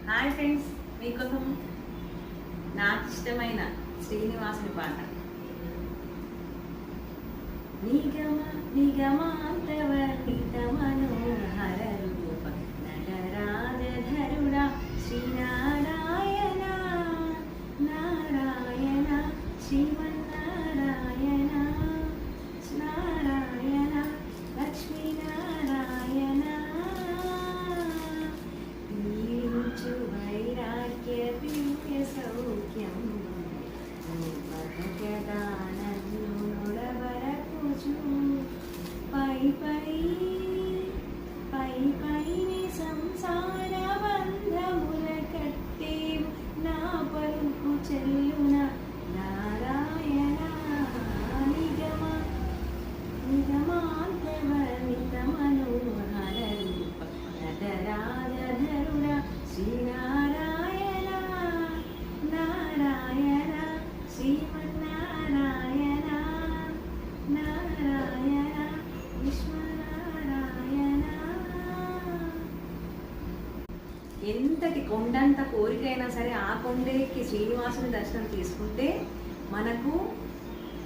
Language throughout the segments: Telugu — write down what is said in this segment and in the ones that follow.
హాయ్ ఫ్రెండ్స్, మీకోసం నాకు ఇష్టమైన శ్రీనివాసుని పాట. నిగమ నిగమాంతవర్ణిత మనోహర రూప నటరాజధరుడా శ్రీనారాయణ నారాయణ శ్రీమన్నారాయణ నారాయణ లక్ష్మీనారాయణ వైరాగ్య దివ్య సౌఖ్యం నొడవరకుచు పై పై పై పైని సంసార బంధముల కట్టేవు నా పలుకు చెల్లున నారాయణ నిగమ నిగమాంతవర్ణిత మనోహర రూప నటరాజధరుడ శ్రీనారాయణ నారాయణ శ్రీమన్నారాయణ నారాయణ విశ్వనారాయణ. ఎంతటి కొండంత కోరికైనా సరే ఆ కొండెక్కి శ్రీనివాసుని దర్శనం తీసుకుంటే మనకు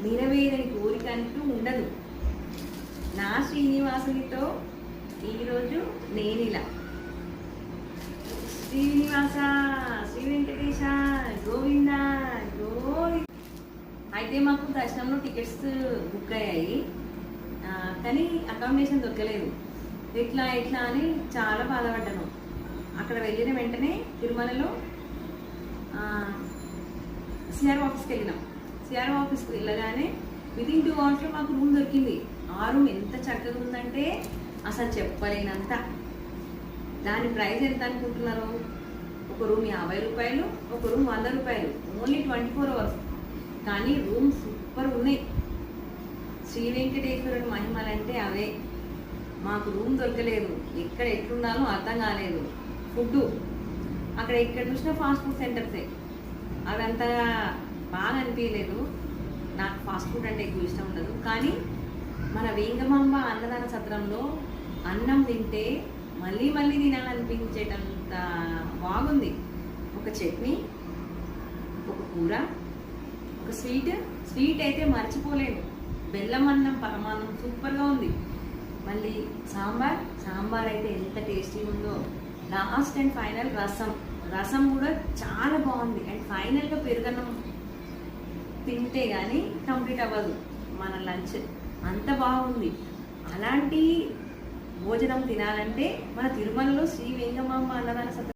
నెరవేరని కోరిక అంటూ ఉండదు. నా శ్రీనివాసునితో ఈరోజు నేనిలా శ్రీనివాస శ్రీ వెంకటేశ గోవింద గోవింద. అయితే మాకు దర్శనంలో టికెట్స్ బుక్ అయ్యాయి, కానీ అకామిడేషన్ దొరకలేదు. ఎట్లా అని చాలా బాధపడ్డాను. అక్కడ వెళ్ళిన వెంటనే తిరుమలలో సిఆర్ ఆఫీస్కి వెళ్ళినాం. సిఆర్ ఆఫీస్కి వెళ్ళగానే వితిన్ 2 అవర్స్లో మాకు రూమ్ దొరికింది. ఆ రూమ్ ఎంత చక్కగా ఉందంటే అసలు చెప్పలేనంత. దాని ప్రైస్ ఎంత అనుకుంటున్నారు? ఒక రూమ్ 50 రూపాయలు, ఒక రూమ్ 100 రూపాయలు, ఓన్లీ 24 అవర్స్. కానీ రూమ్ సూపర్ ఉన్నాయి. శ్రీ వెంకటేశ్వరుని మహిమలంటే అవే. మాకు రూమ్ దొరకలేదు, ఎక్కడ ఎట్లుండాలో అర్థం కాలేదు. ఫుడ్ అక్కడ ఎక్కడ చూసినా ఫాస్ట్ ఫుడ్ సెంటర్సే, అవి అంతగా బాగా అనిపించలేదు. నాకు ఫాస్ట్ ఫుడ్ అంటే ఎక్కువ ఇష్టం ఉండదు. కానీ మన వేంగమాంబ అన్నదాన సత్రంలో అన్నం తింటే మళ్ళీ మళ్ళీ తినాలనిపించేటంత బాగుంది. ఒక చట్నీ, ఒక కూర, ఒక స్వీట్ అయితే మర్చిపోలేను. బెల్లం అన్నం పరమాన్నం సూపర్గా ఉంది. మళ్ళీ సాంబార్ అయితే ఎంత టేస్టీ ఉందో. లాస్ట్ అండ్ ఫైనల్ రసం కూడా చాలా బాగుంది. అండ్ ఫైనల్గా పెరుగన్నం తింటే కానీ కంప్లీట్ అవ్వదు మన లంచ్, అంత బాగుంది. అలాంటి భోజనం తినాలంటే మన తిరుమలలో శ్రీ వేంగమాంబ అన్నదాన సత్రం